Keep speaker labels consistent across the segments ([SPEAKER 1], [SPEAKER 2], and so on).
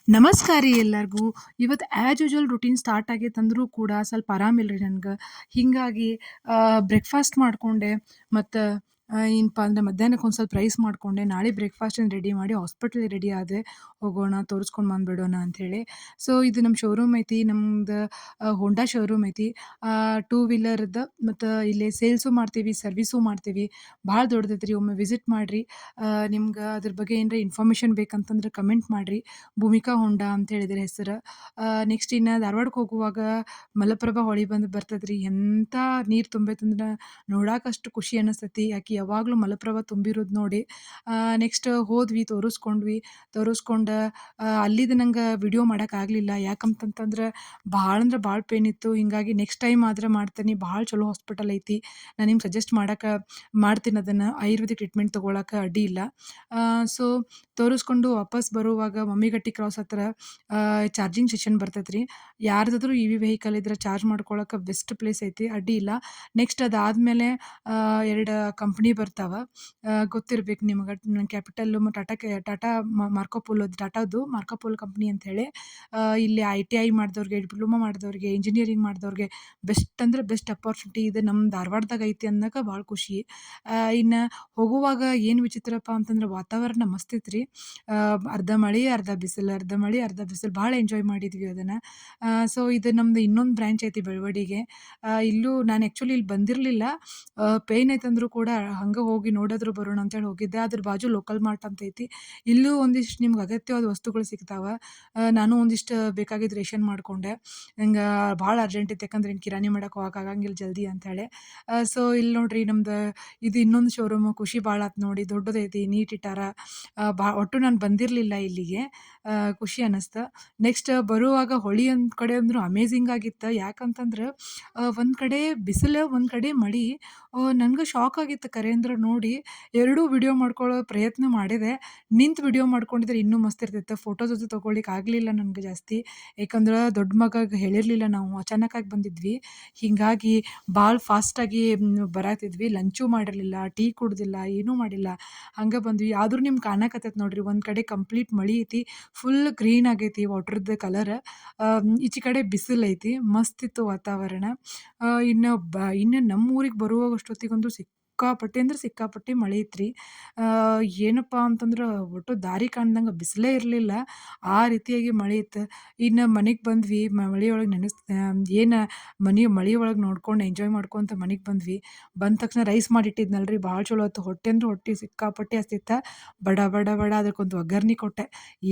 [SPEAKER 1] ನಮಸ್ಕಾರ ರೀ ಎಲ್ಲರಿಗೂ. ಇವತ್ತು ಆ್ಯಸ್ ಯೂಶುವಲ್ ರೂಟೀನ್ ಸ್ಟಾರ್ಟ್ ಆಗೈತಂದ್ರೂ ಕೂಡ ಸ್ವಲ್ಪ ಆರಾಮಿಲ್ಲ ರೀ ನನ್ಗೆ. ಹೀಗಾಗಿ ಬ್ರೇಕ್‌ಫಾಸ್ಟ್ ಮಾಡಿಕೊಂಡೆ ಮತ್ತು ಏನಪ್ಪಾ ಅಂದ್ರೆ ಮಧ್ಯಾಹ್ನಕ್ಕೆ ಒಂದು ಸ್ವಲ್ಪ ರೈಸ್ ಮಾಡಿಕೊಂಡೆ. ನಾಳೆ ಬ್ರೇಕ್‌ಫಾಸ್ಟನ್ನು ರೆಡಿ ಮಾಡಿ ಹಾಸ್ಪಿಟಲ್‌ಗೆ ರೆಡಿ ಆದೆ. ಹೋಗೋಣ ತೋರಿಸ್ಕೊಂಡು ಬಂದುಬಿಡೋಣ ಅಂಥೇಳಿ. ಸೊ ಇದು ನಮ್ಮ ಶೋರೂಮ್ ಐತಿ. ನಮ್ದು ಹೋಂಡಾ ಶೋರೂಮ್ ಐತಿ. ಟೂ ವೀಲರ್‌ದು ಮತ್ತು ಇಲ್ಲಿ ಸೇಲ್ಸು ಮಾಡ್ತೀವಿ, ಸರ್ವಿಸು ಮಾಡ್ತೀವಿ. ಭಾಳ ದೊಡ್ಡದೈತ್ರಿ. ಒಮ್ಮೆ ವಿಸಿಟ್ ಮಾಡಿರಿ. ನಿಮ್ಗೆ ಅದ್ರ ಬಗ್ಗೆ ಏನರ ಇನ್ಫಾರ್ಮೇಷನ್ ಬೇಕಂತಂದ್ರೆ ಕಮೆಂಟ್ ಮಾಡಿರಿ. ಭೂಮಿಕಾ ಹೊಂಡಾ ಅಂತ ಹೇಳಿದ್ರೆ ಹೆಸರು. ನೆಕ್ಸ್ಟ್ ಇನ್ನು ಧಾರವಾಡಕ್ಕೆ ಹೋಗುವಾಗ ಮಲಪ್ರಭಾ ಹೊಳೆ ಬರ್ತದ್ರಿ. ಎಂಥ ನೀರು ತುಂಬೈತಂದ್ರೆ ನೋಡಾಕಷ್ಟು ಖುಷಿ ಅನಿಸ್ತೈತಿ. ಆಕಿ ಯಾವಾಗಲೂ ಮಲಪ್ರಭಾ ತುಂಬಿರೋದು ನೋಡಿ. ನೆಕ್ಸ್ಟ್ ಹೋದ್ವಿ, ತೋರಿಸ್ಕೊಂಡು ಅಲ್ಲಿದು ನಂಗೆ ವಿಡಿಯೋ ಮಾಡೋಕ್ಕಾಗಲಿಲ್ಲ. ಯಾಕಂತಂತಂದ್ರೆ ಭಾಳ ಅಂದ್ರೆ ಭಾಳ ಪೇನ್ ಇತ್ತು. ಹೀಗಾಗಿ ನೆಕ್ಸ್ಟ್ ಟೈಮ್ ಆದ್ರೆ ಮಾಡ್ತೀನಿ. ಭಾಳ ಚಲೋ ಹಾಸ್ಪಿಟಲ್ ಐತಿ. ನಾನು ನಿಮ್ಗೆ ಸಜೆಸ್ಟ್ ಮಾಡ್ತೀನಿ ಅದನ್ನು. ಆಯುರ್ವೇದಿಕ್ ಟ್ರೀಟ್ಮೆಂಟ್ ತೊಗೊಳಕ್ಕೆ ಅಡ್ಡಿ ಇಲ್ಲ. ಸೊ ತೋರಿಸ್ಕೊಂಡು ವಾಪಸ್ ಬರುವಾಗ ಮಮ್ಮಿಗಟ್ಟಿ ಕ್ರಾಸ್ ಹತ್ರ ಚಾರ್ಜಿಂಗ್ ಸ್ಟೇಷನ್ ಬರ್ತೈತ್ರಿ. ಯಾರ್ದಾದ್ರೂ ಇವಿ ವೆಹಿಕಲ್ ಇದ್ರೆ ಚಾರ್ಜ್ ಮಾಡ್ಕೊಳಕ್ಕೆ ಬೆಸ್ಟ್ ಪ್ಲೇಸ್ ಐತಿ, ಅಡ್ಡಿ ಇಲ್ಲ. ನೆಕ್ಸ್ಟ್ ಅದಾದಮೇಲೆ 2 ಕಂಪ್ನಿ ಬರ್ತಾವ. ಗೊತ್ತಿರ್ಬೇಕು ನಿಮ್ಗೆ. ಕ್ಯಾಪಿಟಲ್ಲು ಟಾಟಾ ಮಾರ್ಕೋ ಪೋಲೋದು, ಟಾಟಾದು ಮಾರ್ಕೋ ಪೋಲೋ ಕಂಪ್ನಿ ಅಂಥೇಳಿ. ಇಲ್ಲಿ ITI ಮಾಡಿದವ್ರಿಗೆ, ಡಿಪ್ಲೊಮಾ ಮಾಡಿದವ್ರಿಗೆ, ಇಂಜಿನಿಯರಿಂಗ್ ಮಾಡಿದವ್ರಿಗೆ ಬೆಸ್ಟ್ ಅಂದ್ರೆ ಬೆಸ್ಟ್ ಅಪಾರ್ಚುನಿಟಿ ಇದೆ. ನಮ್ಮ ಧಾರವಾಡದಾಗ ಐತಿ ಅನ್ನೋಕೆ ಭಾಳ ಖುಷಿ. ಇನ್ನು ಹೋಗುವಾಗ ಏನು ವಿಚಿತ್ರಪ್ಪ ಅಂತಂದ್ರೆ ವಾತಾವರಣ ಮಸ್ತ್ ಐತ್ರಿ. ಅರ್ಧ ಮಳೆ, ಅರ್ಧ ಬಿಸಿಲು, ಅರ್ಧ ಮಳೆ, ಅರ್ಧ ಬಿಸಿಲು. ಭಾಳ ಎಂಜಾಯ್ ಮಾಡಿದ್ವಿ ಅದನ್ನು. ಸೊ ಇದು ನಮ್ದು ಇನ್ನೊಂದು ಬ್ರ್ಯಾಂಚ್ ಐತಿ ಬೆಳವಡಿಗೆ. ಇಲ್ಲೂ ನಾನು ಆ್ಯಕ್ಚುಲಿ ಇಲ್ಲಿ ಬಂದಿರಲಿಲ್ಲ. ಪೇಯ್ನ್ ಐತಂದ್ರೂ ಕೂಡ ಹಂಗೆ ಹೋಗಿ ನೋಡಿದ್ರು ಬರೋಣ ಅಂತೇಳಿ ಹೋಗಿದ್ದೆ. ಅದ್ರ ಬಾಜು ಲೋಕಲ್ ಮಾರ್ಟ್ ಅಂತ ಐತಿ. ಇಲ್ಲೂ ಒಂದಿಷ್ಟು ನಿಮ್ಗೆ ಅಗತ್ಯವಾದ ವಸ್ತುಗಳು ಸಿಗ್ತಾವೆ. ನಾನು ಒಂದಿಷ್ಟು ಬೇಕಾಗಿದ್ದು ರೇಷನ್ ಮಾಡಿಕೊಂಡೆ. ನಂಗೆ ಭಾಳ ಅರ್ಜೆಂಟ್ ಇತ್ತು, ಯಾಕಂದ್ರೆ ಇನ್ನು ಕಿರಾಣಿ ಮಾಡಕ್ಕೆ ಹೋಗಕ್ಕಾಗಂಗಿಲ್ಲ ಜಲ್ದಿ ಅಂಥೇಳಿ. ಸೊ ಇಲ್ಲಿ ನೋಡಿರಿ ನಮ್ದು ಇದು ಇನ್ನೊಂದು ಶೋರೂಮು. ಖುಷಿ ಭಾಳ ಆಯ್ತು ನೋಡಿ. ದೊಡ್ಡದೈತಿ, ನೀಟ್ ಇಟ್ಟಾರ. ಒಟ್ಟು ನಾನು ಬಂದಿರಲಿಲ್ಲ ಇಲ್ಲಿಗೆ. ಖುಷಿ ಅನ್ನಿಸ್ತು. ನೆಕ್ಸ್ಟ್ ಬರುವಾಗ ಹೊಳೆ ಒಂದು ಕಡೆ ಅಂದ್ರೂ ಅಮೇಝಿಂಗ್ ಆಗಿತ್ತು. ಯಾಕಂತಂದ್ರೆ ಒಂದು ಕಡೆ ಬಿಸಿಲು, ಒಂದು ಕಡೆ ಮಳೆ. ನನಗೆ ಶಾಕ್ ಆಗಿತ್ತು ಕರೇಂದ್ರ ನೋಡಿ. ಎರಡೂ ವಿಡಿಯೋ ಮಾಡ್ಕೊಳ್ಳೋ ಪ್ರಯತ್ನ ಮಾಡಿದೆ. ನಿಂತು ವಿಡಿಯೋ ಮಾಡ್ಕೊಂಡಿದ್ರೆ ಇನ್ನೂ ಮಸ್ತ್ ಇರ್ತಿತ್ತು. ಫೋಟೋಸ್ ಅದು ತೊಗೊಳ್ಳಿಕ್ಕೆ ಆಗಲಿಲ್ಲ ನನಗೆ ಜಾಸ್ತಿ. ಯಾಕಂದ್ರೆ ದೊಡ್ಡ ಮಗಗೆ ಹೇಳಿರಲಿಲ್ಲ ನಾವು. ಅಚಾನಕ್ಕಾಗಿ ಬಂದಿದ್ವಿ. ಹೀಗಾಗಿ ಭಾಳ ಫಾಸ್ಟಾಗಿ ಬರಾತಿದ್ವಿ. ಲಂಚೂ ಮಾಡಿರಲಿಲ್ಲ, ಟೀ ಕುಡ್ದಿಲ್ಲ, ಏನೂ ಮಾಡಿಲ್ಲ. ಹಂಗೆ ಬಂದ್ವಿ. ಆದ್ರೂ ನಿಮ್ಗೆ ಕಾಣಕತ್ತೈತೆ ನೋಡ್ರಿ, ಒಂದು ಕಡೆ ಕಂಪ್ಲೀಟ್ ಮಳೆ ಐತಿ. ಫುಲ್ ಗ್ರೀನ್ ಆಗೈತಿ ವಾಟರ್‌ದ ಕಲರ್. ಈಚೆ ಕಡೆ ಬಿಸಿಲು ಐತಿ. ಮಸ್ತ್ ಇತ್ತು ವಾತಾವರಣ. ಇನ್ನು ನಮ್ಮ ಊರಿಗೆ ಬರುವಾಗಷ್ಟೊತ್ತಿಗಂತೂ ಸಿಕ್ಕಾಪಟ್ಟೆ ಅಂದ್ರೆ ಸಿಕ್ಕಾಪಟ್ಟೆ ಮಳೆ ಇತ್ರಿ. ಏನಪ್ಪ ಅಂತಂದ್ರೆ ಒಟ್ಟು ದಾರಿ ಕಾಣ್ದಂಗೆ ಬಿಸಿಲೇ ಇರಲಿಲ್ಲ. ಆ ರೀತಿಯಾಗಿ ಮಳೆ ಇತ್ತು. ಇನ್ನು ಮನೆಗೆ ಬಂದ್ವಿ. ಮಳೆಯೊಳಗೆ ಏನು ಮಳೆ ಒಳಗೆ ನೋಡ್ಕೊಂಡು ಎಂಜಾಯ್ ಮಾಡ್ಕೊಂತ ಮನೆಗೆ ಬಂದ್ವಿ. ಬಂದ ತಕ್ಷಣ ರೈಸ್ ಮಾಡಿಟ್ಟಿದ್ನಲ್ರಿ, ಭಾಳ ಚಲೋ ಆಯ್ತು. ಹೊಟ್ಟೆ ಅಂದ್ರೆ ಹೊಟ್ಟೆ ಸಿಕ್ಕಾಪಟ್ಟೆ ಹಸ್ದಿತ್ತು. ಬಡ ಬಡ ಬಡ ಅದಕ್ಕೊಂದು ಒಗ್ಗರ್ಣೆ ಕೊಟ್ಟೆ.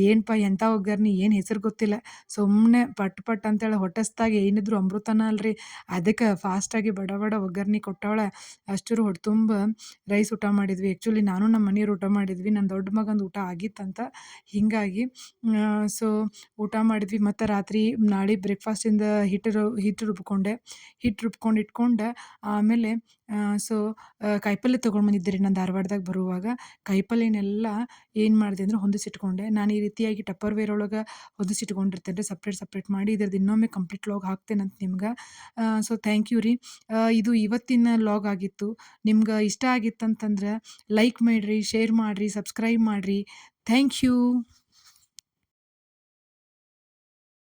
[SPEAKER 1] ಏನಪ್ಪ ಎಂಥ ಒಗ್ಗರ್ಣೆ, ಏನು ಹೆಸರು ಗೊತ್ತಿಲ್ಲ. ಸುಮ್ಮನೆ ಪಟ್ ಪಟ್ ಅಂತೇಳಿ ಹೊಟ್ಟೆ ಹಸ್ದಾಗ ಏನಿದ್ರು ಅಮೃತನ ಅಲ್ರಿ. ಅದಕ್ಕೆ ಫಾಸ್ಟಾಗಿ ಬಡ ಬಡ ಒಗ್ಗರ್ಣೆ ಕೊಟ್ಟವಳೆ. ಅಷ್ಟರ ಹೊಟ್ಟೆ ತುಂಬ ರೈಸ್ ಊಟ ಮಾಡಿದ್ವಿ. ಆ್ಯಕ್ಚುಲಿ ನಾನು ನಮ್ಮ ಮನೆಯವ್ರು ಊಟ ಮಾಡಿದ್ವಿ. ನನ್ನ ದೊಡ್ಡ ಮಗಂದು ಊಟ ಆಗಿತ್ತಂತ. ಹೀಗಾಗಿ ಸೊ ಊಟ ಮಾಡಿದ್ವಿ. ಮತ್ತು ರಾತ್ರಿ ನಾಳೆ ಬ್ರೇಕ್‌ಫಾಸ್ಟಿಂದ ಹಿಟ್ಟು ರುಬ್ಕೊಂಡೆ. ಹಿಟ್ಟು ರುಬ್ಕೊಂಡು ಇಟ್ಕೊಂಡು ಆಮೇಲೆ ಸೊ ಕಾಯಿಪಲ್ಯ ತೊಗೊಂಡು ಬಂದಿದ್ದೆ ರೀ ನಾನು ಧಾರವಾಡದಾಗ ಬರುವಾಗ. ಕಾಯಿಪಲ್ಯನೆಲ್ಲ ಏನು ಮಾಡಿದೆ ಅಂದ್ರೆ ಹೊಂದಿಸಿಟ್ಕೊಂಡೆ. ನಾನು ಈ ರೀತಿಯಾಗಿ ಟಪ್ಪರ್‌ವೇರ್ ಒಳಗೆ ಹೊಂದಿಸಿಟ್ಕೊಂಡಿರ್ತೇನೆ ರೀ, ಸಪ್ರೇಟ್ ಮಾಡಿ. ಇದ್ರದ್ದು ಇನ್ನೊಮ್ಮೆ ಕಂಪ್ಲೀಟ್ ವ್ಲಾಗ್ ಹಾಕ್ತೇನಂತ ನಿಮ್ಗೆ. ಸೊ ಥ್ಯಾಂಕ್ ಯು ರೀ. ಇದು ಇವತ್ತಿನ ವ್ಲಾಗ್ ಆಗಿತ್ತು. ನಿಮ್ಗೆ ಇಷ್ಟ ಆಗಿತ್ತಂತಂದ್ರೆ ಲೈಕ್ ಮಾಡಿರಿ, ಶೇರ್ ಮಾಡಿರಿ, ಸಬ್ಸ್ಕ್ರೈಬ್ ಮಾಡಿರಿ. Thank you.